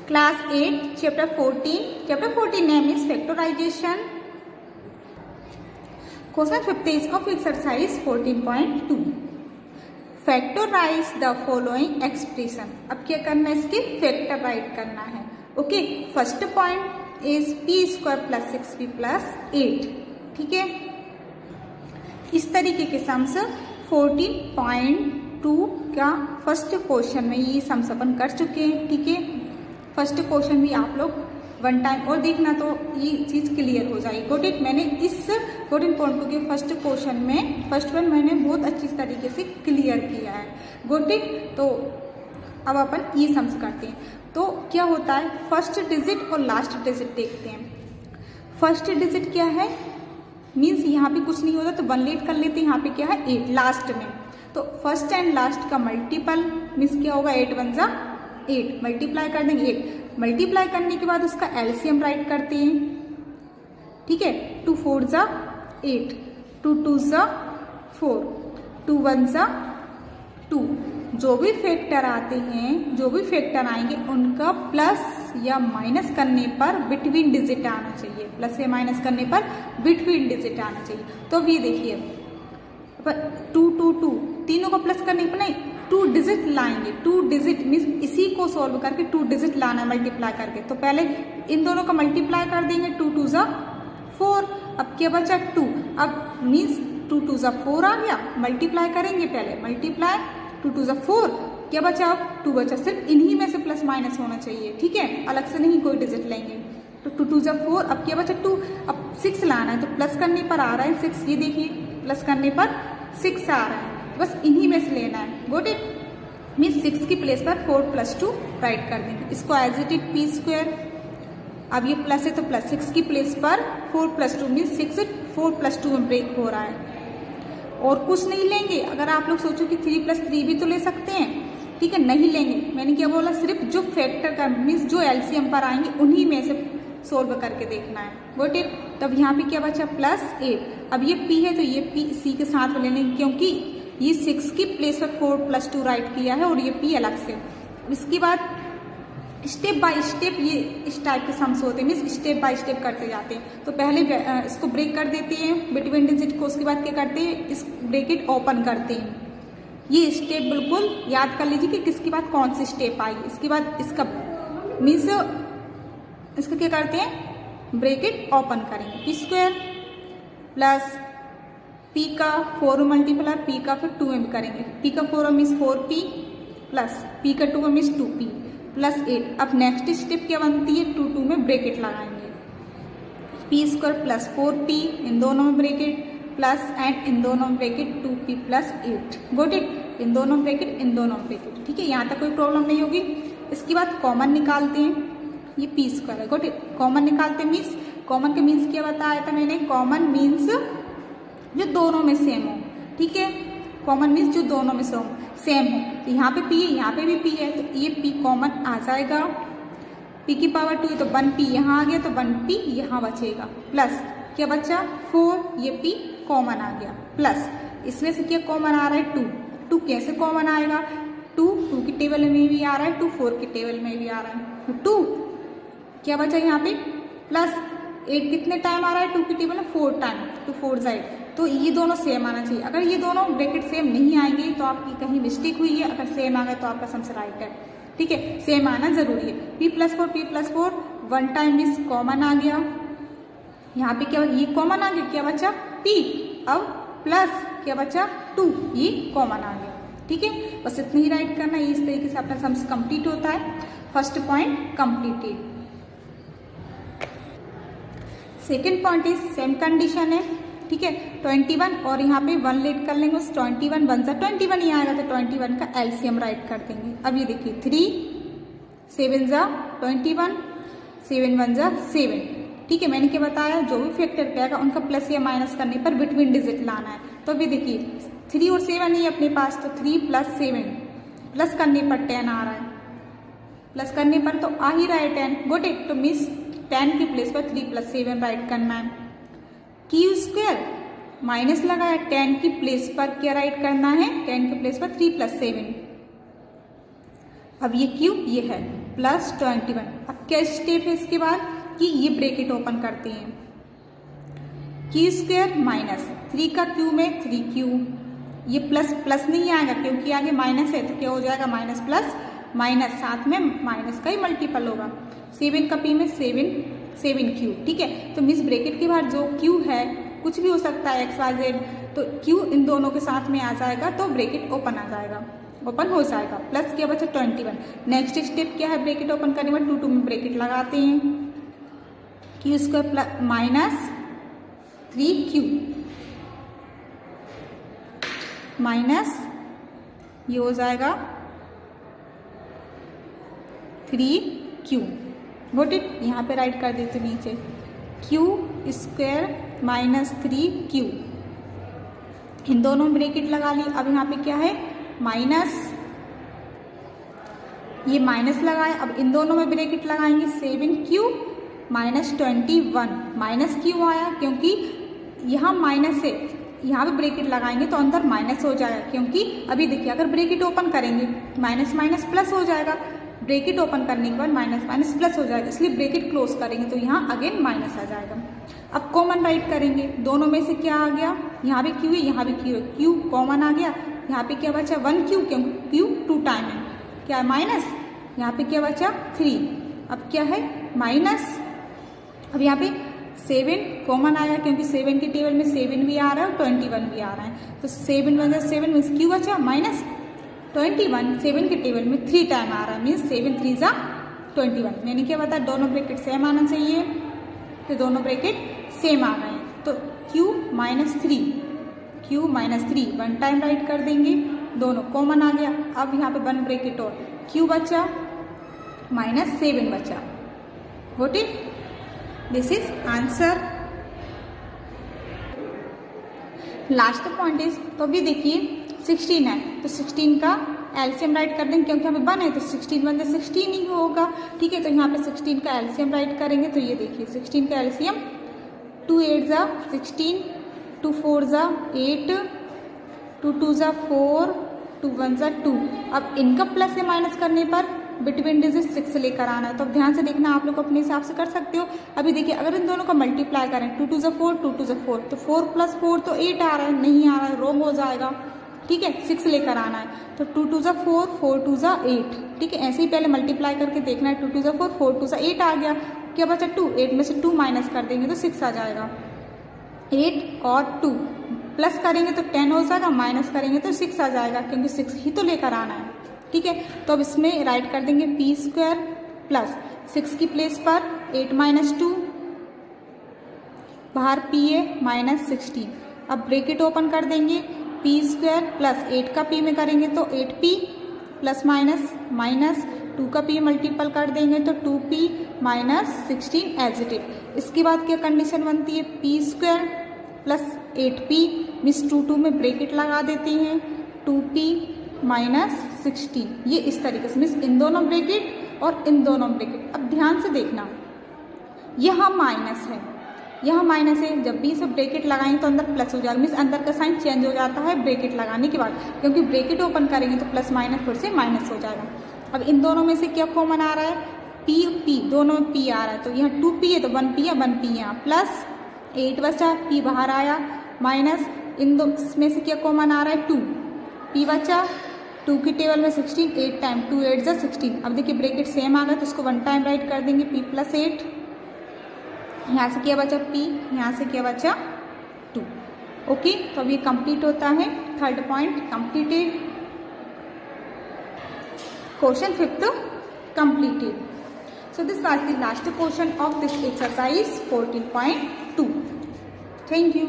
Class 8, Chapter 14. Chapter 14 name is Factorization. Question 50 is of exercise 14.2. Factorize the following expression. अब क्या करना है, इसके फैक्टर राइट करना है. Okay, first point is p square plus 6p plus 8. ठीक है, इस तरीके के सम्स 14.2 का फर्स्ट क्वेश्चन में ये सम्स अपन कर चुके हैं. ठीक है, फर्स्ट क्वेश्चन भी आप लोग वन टाइम और देखना तो ये चीज क्लियर हो जाएगी. Got it. मैंने इस 14.2 के फर्स्ट क्वेश्चन में फर्स्ट वन मैंने बहुत अच्छी तरीके से क्लियर किया है. Got it. तो अब अपन ये सम्स करते हैं. तो क्या होता है, फर्स्ट डिजिट और लास्ट डिजिट देखते हैं. फर्स्ट डिजिट क्या है, मीन्स यहाँ पे कुछ नहीं होता तो 1 लेट कर लेते हैं. यहाँ पे क्या है 8 लास्ट में. तो फर्स्ट एंड लास्ट का मल्टीपल मीन्स क्या होगा, 8 1 जा 8. मल्टीप्लाई कर देंगे 8. मल्टीप्लाई करने के बाद उसका एलसीएम राइट करते हैं. ठीक है, 2 4 जा 8, 2 2 जा 4, 2 1 जा 2. जो भी फैक्टर आते हैं, जो भी फैक्टर आएंगे उनका प्लस या माइनस करने पर बिटवीन डिजिट आना चाहिए. प्लस या माइनस करने पर बिटवीन डिजिट आना चाहिए. तो ये देखिए 2 2 2 तीनों को प्लस करने पर नहीं, 2 डिजिट लाएंगे. 2 डिजिट मीन्स इसी को सॉल्व करके 2 डिजिट लाना है मल्टीप्लाई करके. तो पहले इन दोनों का मल्टीप्लाई कर देंगे. 2 2 जा 4. अब क्या बचा 2. अब मीन्स 2 2 जा 4 आ गया. मल्टीप्लाई करेंगे पहले, मल्टीप्लाई 2 2 जा 4. क्या बचा, अब 2 बचा. सिर्फ इन्हीं में से प्लस माइनस होना चाहिए. ठीक है, अलग से नहीं कोई डिजिट लेंगे. तो 2 2 जा 4. अब क्या बचा 2. अब 6 लाना है तो प्लस करने पर आ रहा है 6. ये देखिए प्लस करने पर 6 आ रहा है. बस इन्हीं में से लेना है. Got it. मीन्स 6 की प्लेस पर 4 प्लस 2 राइट कर देंगे. इसको as it is P square. अब ये प्लस है तो प्लस 6 की प्लेस पर 4 प्लस 2 मीन्स 6 4 प्लस 2 में ब्रेक हो रहा है. और कुछ नहीं लेंगे. अगर आप लोग सोचो कि 3 प्लस 3 भी तो ले सकते हैं. ठीक है, नहीं लेंगे. मैंने क्या बोला, सिर्फ जो फैक्टर का मीन्स जो एलसीएम पर आएंगे उन्हीं में से सोल्व करके देखना है. Got it. तब यहाँ पे क्या बचा प्लस 8. अब ये p है तो ये p सी के साथ में ले लेंगे क्योंकि ये 6 की प्लेस पर 4 प्लस 2 राइट किया है और ये p अलग से. इसके बाद स्टेप बाय स्टेप ये इस टाइप के सम्स होते हैं, मीन्स स्टेप बाय स्टेप करते जाते हैं. तो पहले इसको ब्रेक कर देते हैं बिटवीन डिजिट को. उसके बाद क्या करते हैं, इस ब्रेकेट ओपन करते हैं. ये स्टेप बिल्कुल याद कर लीजिए कि किसके बाद कौन सी स्टेप आएगी. इसके बाद इसका मीन्स इसका क्या करते हैं, ब्रेकेट ओपन करेंगे. पी स्क्वायर प्लस p का 4 मल्टीप्लाई p का फिर 2 में करेंगे. p का 4 मीन्स 4p प्लस p का 2 मीन्स 2p प्लस 8. अब नेक्स्ट स्टेप क्या बनती है, 2 2 में ब्रेकेट लगाएंगे. p स्क्वायर प्लस 4p इन दोनों में ब्रेकेट प्लस एंड इन दोनों में bracket 2p plus 8. Got it. इन दोनों में ब्रेकेट इन दोनों में ब्रेकेट. ठीक है, यहाँ तक कोई प्रॉब्लम नहीं होगी. इसके बाद कॉमन निकालते हैं. ये p स्क्वायर है. Got it. कॉमन निकालते हैं मीन्स कॉमन के मीन्स क्या बताया था मैंने, कॉमन मीन्स जो दोनों में सेम हो. ठीक है, कॉमन मीन्स जो दोनों में सेम हो. तो यहाँ पे p है, यहाँ पे भी p है तो ये p कॉमन आ जाएगा. p की पावर 2 है तो 1p यहाँ आ गया तो 1p यहाँ बचेगा. प्लस क्या बचा 4, ये p कॉमन आ गया. प्लस इसमें से क्या कॉमन आ रहा है 2. 2 कैसे कॉमन आएगा, 2 की टेबल में भी आ रहा है, 2 4 की टेबल में भी आ रहा है. 2 क्या बचा यहाँ पे प्लस 8 कितने टाइम आ रहा है 2 की टेबल में 4 टाइम. 2 4 जाए तो ये दोनों सेम आना चाहिए. अगर ये दोनों ब्रैकेट सेम नहीं आएंगे तो आपकी कहीं मिस्टेक हुई है. अगर सेम आ गए तो आपका सम्स राइट है. ठीक है, सेम आना जरूरी है. p plus 4 1 time means common आ गया. यहाँ पे क्या ये कॉमन आ गया, क्या बचा p. अब प्लस क्या बचा 2, ये कॉमन आ गया. ठीक है, बस इतना ही राइट करना है. इस तरीके से अपना सम्स कंप्लीट होता है. First point completed. Second point is same condition है. ठीक है, 21 और यहाँ पे 1 लेट कर लेंगे. उस 21 1 जा 21 ही आएगा तो 21 का एलसीएम राइट कर देंगे. अब ये देखिए 3 7 जा 21, 7 1 जा 7. ठीक है, मैंने क्या बताया, जो भी फैक्टर पे आएगा उनका प्लस या माइनस करने पर बिटवीन डिजिट लाना है. तो अभी देखिए 3 और 7 ही अपने पास, तो 3 प्लस 7 प्लस करने पर 10 आ रहा है. प्लस करने पर तो आ ही रहा है 10. Got it. तो मीन्स 10 की प्लेस पर 3 प्लस 7 राइट करना है. क्यू स्क्वायर माइनस लगाया, 10 की प्लेस पर क्या राइट करना है, 10 की प्लेस पर 3 प्लस 7. अब ये क्यू ये है प्लस 21। अब क्या स्टेप है इसके बाद कि ये ब्रैकेट ओपन करते हैं, क्यू स्क्वायर माइनस 3 का क्यू में 3q, ये प्लस प्लस नहीं आएगा क्योंकि आगे माइनस है, तो क्या हो जाएगा माइनस प्लस माइनस, साथ में माइनस का ही मल्टीपल होगा। 7 का p में 7q, ठीक है। तो मिस ब्रैकेट के बाद जो q है कुछ भी हो सकता है XYZ, तो q इन दोनों के साथ में आ जाएगा तो ब्रैकेट ओपन आ जाएगा, ओपन हो जाएगा। प्लस क्या बचा 21। नेक्स्ट स्टेप क्या है, ब्रैकेट ओपन करने के बाद 2 में ब्रैकेट लगाते हैं, Q square plus minus 3q minus ये हो जाएगा 3q। Got it. यहाँ पे राइट कर देते नीचे क्यू स्क्वायर माइनस 3q, इन दोनों में ब्रैकेट लगा ली। अब यहाँ पे क्या है माइनस, ये माइनस लगाए, अब इन दोनों में ब्रैकेट लगाएंगे 7q माइनस 21। माइनस क्यों आया, क्योंकि यहाँ माइनस है, यहाँ पे ब्रैकेट लगाएंगे तो अंदर माइनस हो जाएगा, क्योंकि अभी देखिए अगर ब्रैकेट ओपन करेंगे माइनस माइनस प्लस हो जाएगा, ब्रैकेट ओपन करने के बाद माइनस माइनस प्लस हो जाएगा, इसलिए ब्रैकेट क्लोज करेंगे तो यहाँ अगेन माइनस आ जाएगा। अब कॉमन राइट करेंगे, दोनों में से क्या आ गया, यहाँ भी क्यू है यहाँ भी क्यू है, क्यू कॉमन आ गया, यहाँ पे क्या बचा 1q, क्योंकि क्यू 2 टाइम है, क्या है माइनस, यहाँ पे क्या बचा 3, अब क्या है माइनस। अब यहाँ पे 7 कॉमन आया क्योंकि 7 के टेबल में 7 भी आ रहा है और 21 भी आ रहा है, तो 7 बचा 7 मीन्स क्यू बचा माइनस 21। 7 के टेबल में 3 टाइम आ रहा है मीन्स 7 3 जा 21। मैंने क्या बताया दोनों ब्रैकेट सेम आना चाहिए, तो दोनों ब्रैकेट सेम आ गए, तो q minus 3 one time right कर देंगे, दोनों कॉमन आ गया। अब यहाँ पे 1 ब्रैकेट और q बचा माइनस 7 बचा। Got it, this is answer. Last point is, तो अभी देखिए 16 है तो 16 का एलसीएम राइट कर देंगे, क्योंकि हमें 1 है तो 16 बन 16 ही होगा, ठीक है। तो यहाँ पे 16 का एलसीएम राइट करेंगे, तो ये देखिए 16 का एलसीएम 2 8 जा 16, 2 4 जा 8, 2 2 जा 4, 2 1 जा 2। अब इनका प्लस या माइनस करने पर बिटवीन डिजिट 6 लेकर आना है, तो अब ध्यान से देखना, आप लोग अपने हिसाब से कर सकते हो। अभी देखिए अगर इन दोनों का मल्टीप्लाई करें 2 2 जा 4, 2 2 जा 4, तो 4 प्लस 4 तो 8 आ रहा है, नहीं आ रहा है, रॉन्ग हो जाएगा, ठीक है। 6 लेकर आना है, तो 2 2 जा 4, 4 2 जा 8, ठीक है। ऐसे ही पहले मल्टीप्लाई करके देखना है, 2 2 जा 4, 4 2 जा 8 आ गया, क्या बचा 2, 8 में से 2 माइनस कर देंगे तो 6 आ जाएगा। 8 और 2 प्लस करेंगे तो 10 हो जाएगा, माइनस करेंगे तो 6 आ जाएगा, क्योंकि 6 ही तो लेकर आना है, ठीक है। तो अब इसमें राइट कर देंगे पी स्क्वायर प्लस 6 की प्लेस पर 8 माइनस 2, बाहर पी है माइनस 16। अब ब्रैकेट ओपन कर देंगे, पी स्क्वायर प्लस 8 का पी में करेंगे तो 8p प्लस माइनस माइनस 2 का पी मल्टीपल कर देंगे तो 2p minus 16 as it is. इसके बाद क्या कंडीशन बनती है, P square plus 8p means 2 2 में ब्रैकेट लगा देते हैं, 2p माइनस 16, ये इस तरीके से मीन्स इन दोनों ब्रैकेट और इन दोनों ब्रैकेट। अब ध्यान से देखना, यहाँ माइनस है, यहाँ माइनस है, जब भी सब ब्रैकेट लगाएंगे तो अंदर प्लस हो जाएगा, मीन्स अंदर का साइन चेंज हो जाता है ब्रैकेट लगाने के बाद, क्योंकि ब्रैकेट ओपन करेंगे तो प्लस माइनस फिर से माइनस हो जाएगा। अब इन दोनों में से क्या कॉमन आ रहा है, p दोनों में p आ रहा है, तो यहाँ 2p है तो 1p है, 1p यहाँ प्लस 8 बचा, p बाहर आया माइनस, इन दो में से क्या कॉमन आ रहा है 2, p बचा, 2 की टेबल में 16, 8 टाइम 2 8 जा 16। अब देखिए ब्रैकेट सेम आ गया तो उसको 1 टाइम राइट कर देंगे, p प्लस 8, यहाँ से क्या बचा p, यहाँ से क्या बचा 2। ओके, तो अब ये कंप्लीट होता है, third point completed. Question 5th completed. So this was the last portion of this exercise 14.2. Thank you.